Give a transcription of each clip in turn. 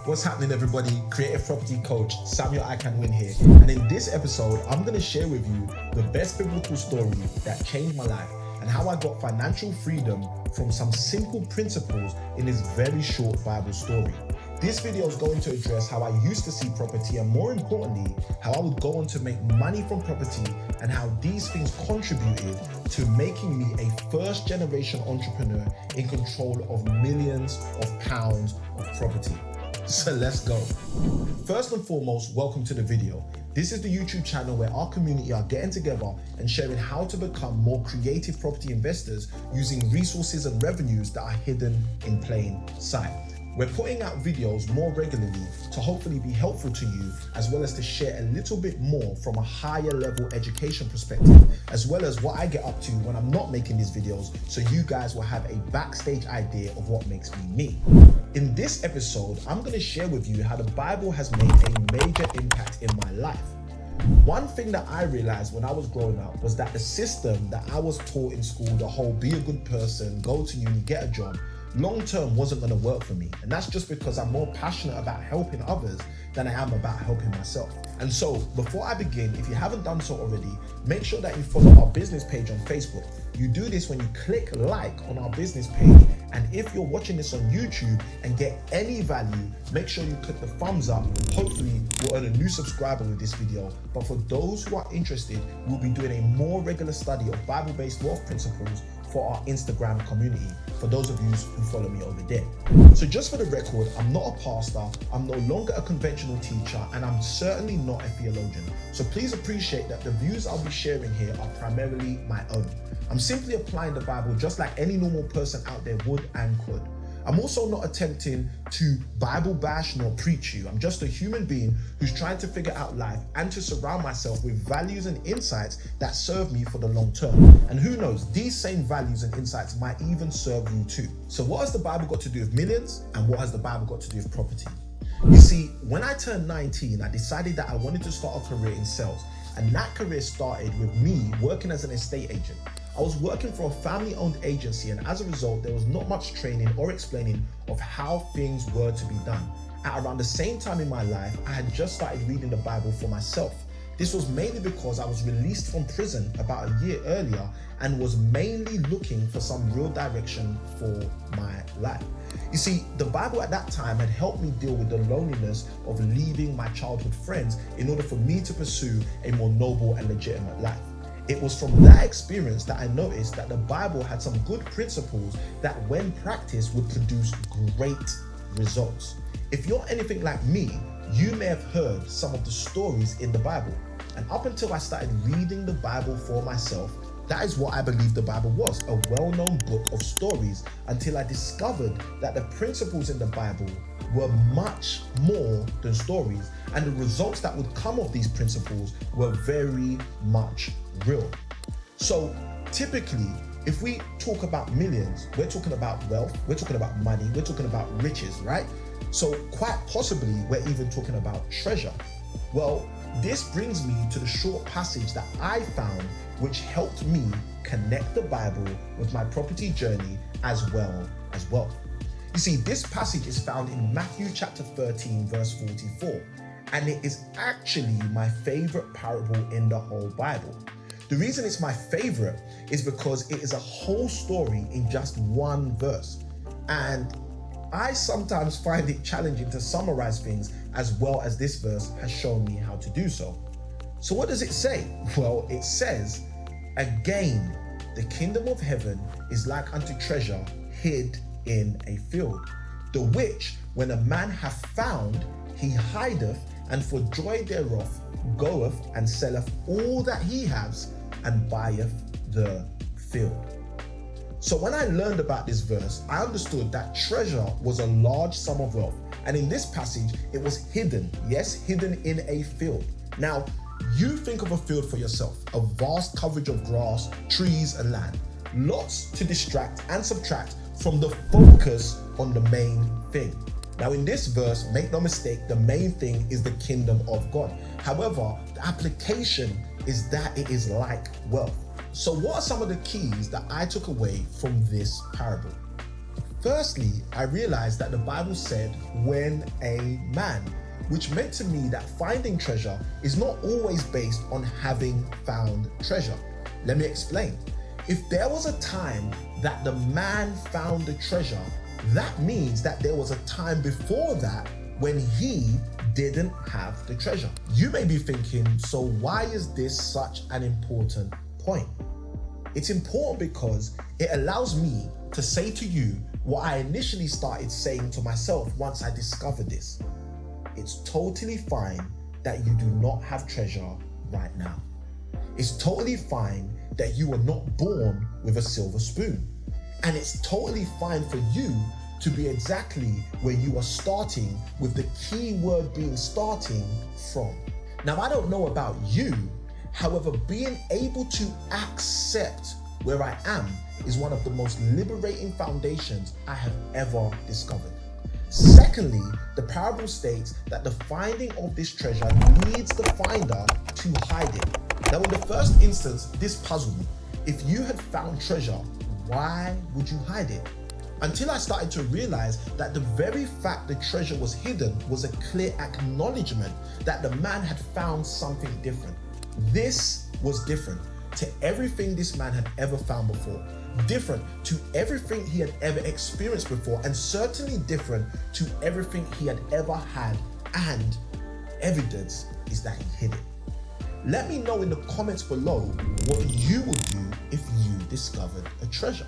What's happening, everybody? Creative property coach Samuel I Can Win here, and in this episode I'm going to share with you the best biblical story that changed my life and how I got financial freedom from some simple principles in this very short Bible story. This video is going to address how I used to see property, and more importantly, how I would go on to make money from property and how these things contributed to making me a first generation entrepreneur in control of millions of pounds of property. So let's go. First and foremost, welcome to the video. This is the YouTube channel where our community are getting together and sharing how to become more creative property investors using resources and revenues that are hidden in plain sight. We're putting out videos more regularly to hopefully be helpful to you, as well as to share a little bit more from a higher level education perspective, as well as what I get up to when I'm not making these videos, so you guys will have a backstage idea of what makes me me. In this episode, I'm going to share with you how the Bible has made a major impact in my life. One thing that I realized when I was growing up was that the system that I was taught in school, the whole be a good person, go to uni, get a job, long term wasn't going to work for me. And that's just because I'm more passionate about helping others than I am about helping myself. And so before I begin, if you haven't done so already, make sure that you follow our business page on Facebook. You do this when you click like on our business page. And if you're watching this on YouTube and get any value, make sure you click the thumbs up. Hopefully we'll earn a new subscriber with this video. But for those who are interested, we'll be doing a more regular study of Bible-based wealth principles for our Instagram community, for those of you who follow me over there. So just for the record, I'm not a pastor, I'm no longer a conventional teacher, and I'm certainly not a theologian. So please appreciate that the views I'll be sharing here are primarily my own. I'm simply applying the Bible just like any normal person out there would and could. I'm also not attempting to Bible bash nor preach you. I'm just a human being who's trying to figure out life and to surround myself with values and insights that serve me for the long term. And who knows, these same values and insights might even serve you too. So what has the Bible got to do with millions, and what has the Bible got to do with property? You see, when I turned 19, I decided that I wanted to start a career in sales. And that career started with me working as an estate agent. I was working for a family-owned agency, and as a result, there was not much training or explaining of how things were to be done. At around the same time in my life, I had just started reading the Bible for myself. This was mainly because I was released from prison about a year earlier and was mainly looking for some real direction for my life. You see, the Bible at that time had helped me deal with the loneliness of leaving my childhood friends in order for me to pursue a more noble and legitimate life. It was from that experience that I noticed that the Bible had some good principles that, when practiced, would produce great results. If you're anything like me, you may have heard some of the stories in the Bible. And up until I started reading the Bible for myself, that is what I believed the Bible was, a well-known book of stories, until I discovered that the principles in the Bible were much more than stories, and the results that would come of these principles were very much real. So typically, if we talk about millions, we're talking about wealth, we're talking about money, we're talking about riches, right? So quite possibly, we're even talking about treasure. Well, this brings me to the short passage that I found, which helped me connect the Bible with my property journey as well as wealth. You see, this passage is found in Matthew chapter 13, verse 44, and it is actually my favorite parable in the whole Bible. The reason it's my favorite is because it is a whole story in just one verse. And I sometimes find it challenging to summarize things as well as this verse has shown me how to do so. So what does it say? Well, it says, "Again, the kingdom of heaven is like unto treasure hid in a field, the which when a man hath found, he hideth, and for joy thereof goeth and selleth all that he has, and buyeth the field." So when I learned about this verse, I understood that treasure was a large sum of wealth. And in this passage, it was hidden. Yes, hidden in a field. Now, you think of a field for yourself, a vast coverage of grass, trees, and land. Lots to distract and subtract from the focus on the main thing. Now in this verse, make no mistake, the main thing is the kingdom of God. However, the application is that it is like wealth. So what are some of the keys that I took away from this parable? Firstly, I realized that the Bible said, when a man, which meant to me that finding treasure is not always based on having found treasure. Let me explain. If there was a time that the man found the treasure, that means that there was a time before that when he didn't have the treasure. You may be thinking, so why is this such an important point? It's important because it allows me to say to you what I initially started saying to myself once I discovered this. It's totally fine that you do not have treasure right now. It's totally fine that you are not born with a silver spoon. And it's totally fine for you to be exactly where you are starting, with the key word being starting from. Now, I don't know about you, however, being able to accept where I am is one of the most liberating foundations I have ever discovered. Secondly, the parable states that the finding of this treasure leads the finder to hide it. Now, in the first instance, this puzzled me. If you had found treasure, why would you hide it? Until I started to realize that the very fact the treasure was hidden was a clear acknowledgement that the man had found something different. This was different to everything this man had ever found before, different to everything he had ever experienced before, and certainly different to everything he had ever had, and evidence is that he hid it. Let me know in the comments below what you would do if you discovered a treasure.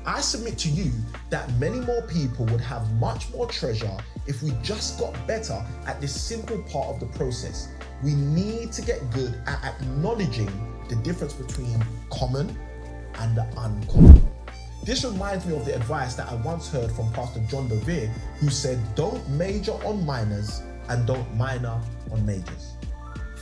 I submit to you that many more people would have much more treasure if we just got better at this simple part of the process. We need to get good at acknowledging the difference between common and the uncommon. This reminds me of the advice that I once heard from Pastor John Bevere, who said, don't major on minors and don't minor on majors.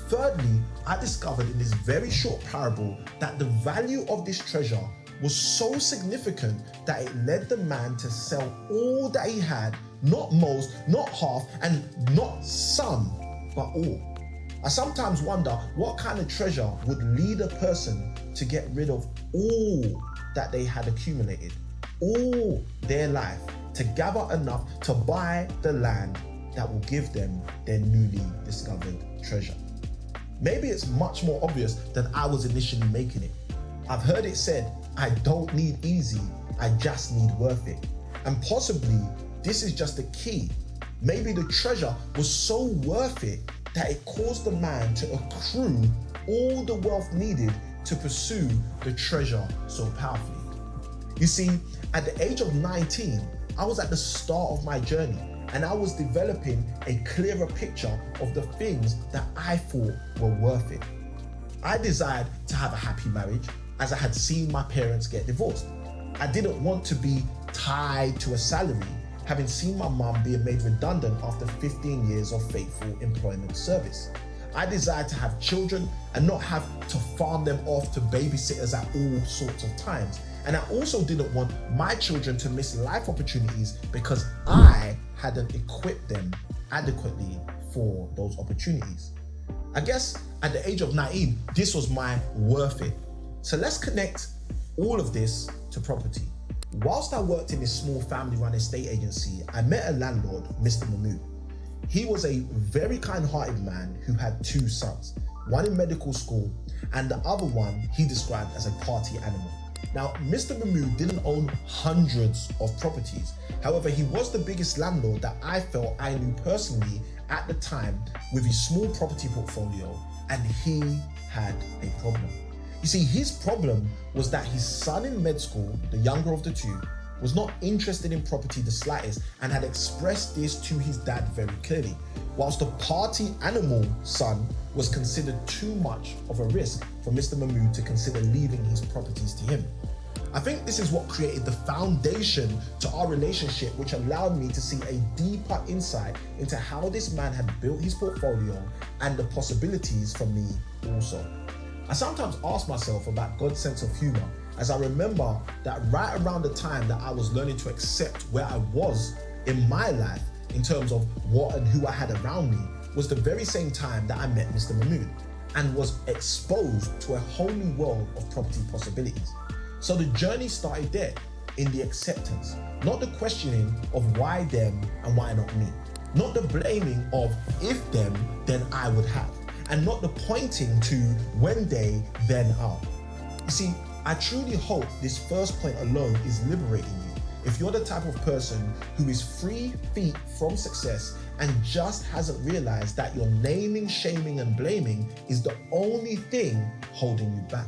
Thirdly, I discovered in this very short parable that the value of this treasure was so significant that it led the man to sell all that he had, not most, not half, and not some, but all. I sometimes wonder what kind of treasure would lead a person to get rid of all that they had accumulated, all their life, to gather enough to buy the land that will give them their newly discovered treasure. Maybe it's much more obvious than I was initially making it. I've heard it said, I don't need easy, I just need worth it. And possibly this is just the key. Maybe the treasure was so worth it that it caused the man to accrue all the wealth needed to pursue the treasure so powerfully. You see, at the age of 19, I was at the start of my journey, and I was developing a clearer picture of the things that I thought were worth it. I desired to have a happy marriage, as I had seen my parents get divorced. I didn't want to be tied to a salary, having seen my mum being made redundant after 15 years of faithful employment service. I desired to have children and not have to farm them off to babysitters at all sorts of times. And I also didn't want my children to miss life opportunities because I hadn't equipped them adequately for those opportunities. I guess at the age of 19, this was my worth it. So let's connect all of this to property. Whilst I worked in this small family-run estate agency, I met a landlord, Mr. Mahmood. He was a very kind-hearted man who had two sons, one in medical school and the other one he described as a party animal. Now, Mr. Mahmood didn't own hundreds of properties. However, he was the biggest landlord that I felt I knew personally at the time with his small property portfolio, and he had a problem. You see, his problem was that his son in med school, the younger of the two, was not interested in property the slightest and had expressed this to his dad very clearly, whilst the party animal son was considered too much of a risk for Mr. Mahmood to consider leaving his properties to him. I think this is what created the foundation to our relationship, which allowed me to see a deeper insight into how this man had built his portfolio and the possibilities for me also. I sometimes ask myself about God's sense of humor, as I remember that right around the time that I was learning to accept where I was in my life in terms of what and who I had around me was the very same time that I met Mr. Mahmood and was exposed to a whole new world of property possibilities. So the journey started there. in the acceptance, not the questioning of why them and why not me, not the blaming of if them, then I would have, and not the pointing to when they, then are. You see, I truly hope this first point alone is liberating you. If you're the type of person who is 3 feet from success and just hasn't realized that your naming, shaming, and blaming is the only thing holding you back.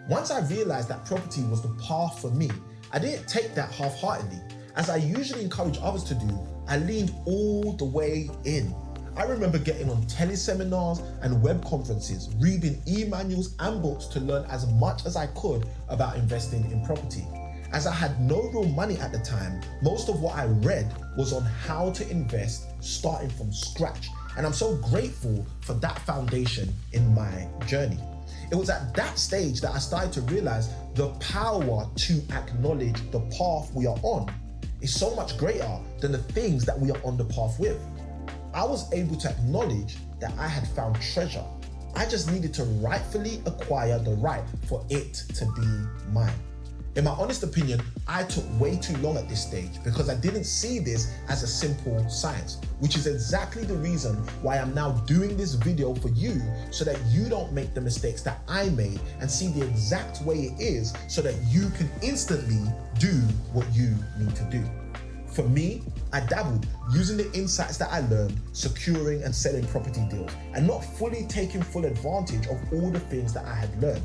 Once I realized that property was the path for me, I didn't take that half-heartedly. As I usually encourage others to do, I leaned all the way in. I remember getting on teleseminars and web conferences, reading e-manuals and books to learn as much as I could about investing in property. As I had no real money at the time, most of what I read was on how to invest starting from scratch. And I'm so grateful for that foundation in my journey. It was at that stage that I started to realize the power to acknowledge the path we are on is so much greater than the things that we are on the path with. I was able to acknowledge that I had found treasure. I just needed to rightfully acquire the right for it to be mine. In my honest opinion, I took way too long at this stage because I didn't see this as a simple science, which is exactly the reason why I'm now doing this video for you, so that you don't make the mistakes that I made and see the exact way it is, so that you can instantly do what you need to do. For me, I dabbled using the insights that I learned, securing and selling property deals, and not fully taking full advantage of all the things that I had learned.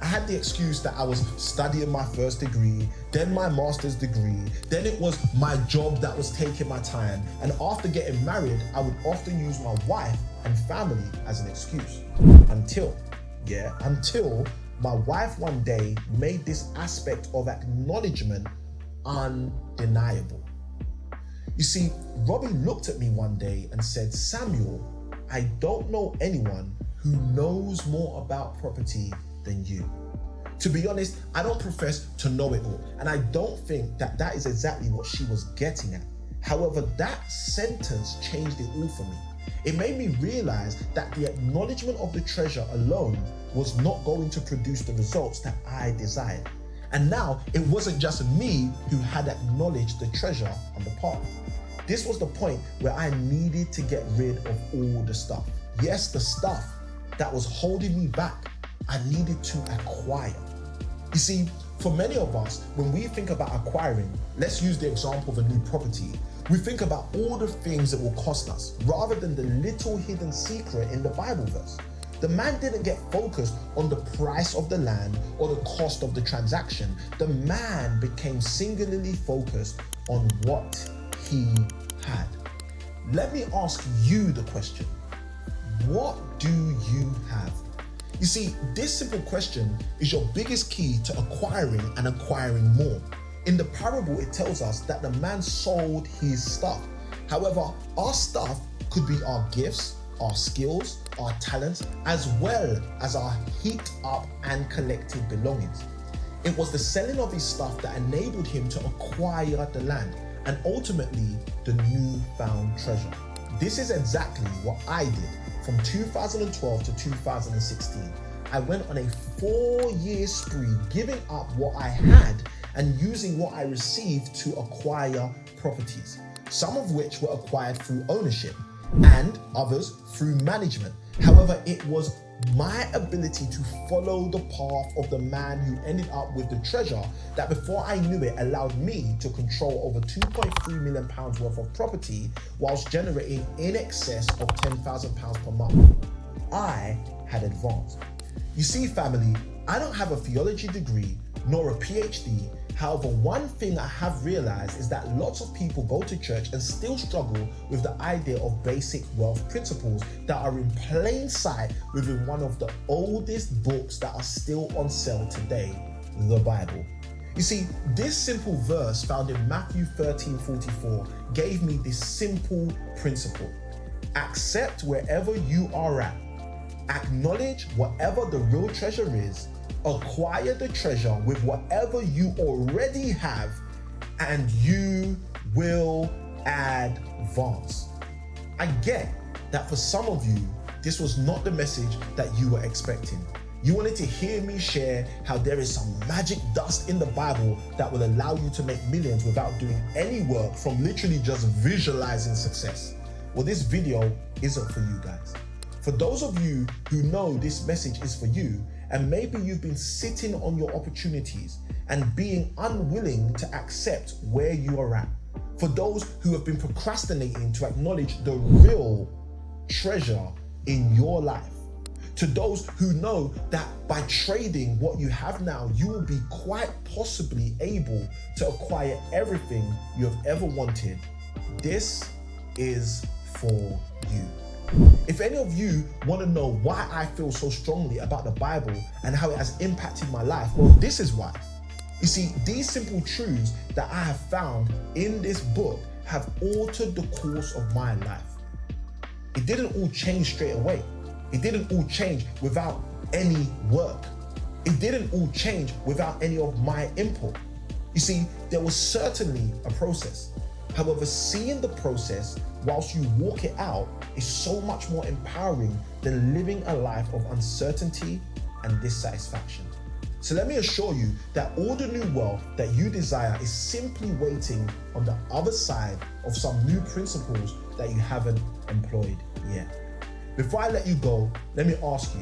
I had the excuse that I was studying my first degree, then my master's degree, then it was my job that was taking my time, and after getting married, I would often use my wife and family as an excuse. Until my wife one day made this aspect of acknowledgement undeniable. You see, Robbie looked at me one day and said, "Samuel, I don't know anyone who knows more about property than you." To be honest, I don't profess to know it all, and I don't think that that is exactly what she was getting at. However, that sentence changed it all for me. It made me realize that the acknowledgement of the treasure alone was not going to produce the results that I desired. And now it wasn't just me who had acknowledged the treasure on the path. This was the point where I needed to get rid of all the stuff. Yes, the stuff that was holding me back, I needed to acquire. You see, for many of us, when we think about acquiring, let's use the example of a new property, we think about all the things it will cost us, rather than the little hidden secret in the Bible verse. The man didn't get focused on the price of the land or the cost of the transaction. The man became singularly focused on what he had. Let me ask you the question: what do you have? You see, this simple question is your biggest key to acquiring and acquiring more. In the parable, it tells us that the man sold his stuff. However, our stuff could be our gifts, our skills, our talents, as well as our heaped up and collected belongings. It was the selling of his stuff that enabled him to acquire the land and ultimately the newfound treasure. This is exactly what I did. From 2012 to 2016, I went on a 4-year spree, giving up what I had and using what I received to acquire properties, some of which were acquired through ownership and others through management. However, it was my ability to follow the path of the man who ended up with the treasure that, before I knew it, allowed me to control over £2.3 million worth of property whilst generating in excess of £10,000 per month. I had advanced. You see, family, I don't have a theology degree nor a PhD. However, one thing I have realized is that lots of people go to church and still struggle with the idea of basic wealth principles that are in plain sight within one of the oldest books that are still on sale today, the Bible. You see, this simple verse found in Matthew 13:44 gave me this simple principle: accept wherever you are at, acknowledge whatever the real treasure is, acquire the treasure with whatever you already have, and you will advance. I get that for some of you, this was not the message that you were expecting. You wanted to hear me share how there is some magic dust in the Bible that will allow you to make millions without doing any work, from literally just visualizing success. Well, this video isn't for you guys. For those of you who know this message is for you, and maybe you've been sitting on your opportunities and being unwilling to accept where you are at. For those who have been procrastinating to acknowledge the real treasure in your life. To those who know that by trading what you have now, you will be quite possibly able to acquire everything you have ever wanted. This is for you. If any of you want to know why I feel so strongly about the Bible and how it has impacted my life, well, this is why. You see, these simple truths that I have found in this book have altered the course of my life. It didn't all change straight away. It didn't all change without any work. It didn't all change without any of my input. You see, there was certainly a process. However, seeing the process whilst you walk it out is so much more empowering than living a life of uncertainty and dissatisfaction. So let me assure you that all the new wealth that you desire is simply waiting on the other side of some new principles that you haven't employed yet. Before I let you go, let me ask you,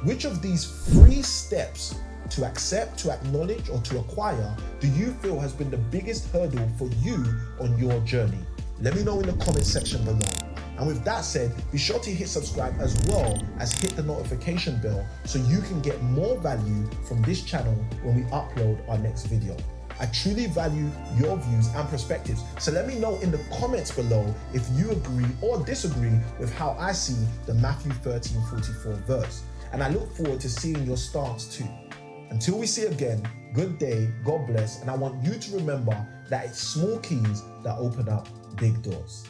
which of these 3 steps to accept, to acknowledge, or to acquire do you feel has been the biggest hurdle for you on your journey? Let me know in the comment section below. And with that said, be sure to hit subscribe as well as hit the notification bell so you can get more value from this channel when we upload our next video. I truly value your views and perspectives, so let me know in the comments below if you agree or disagree with how I see the Matthew 13:44 verse. And I look forward to seeing your stance too. Until we see again, good day, God bless, and I want you to remember that it's small keys that open up big doors.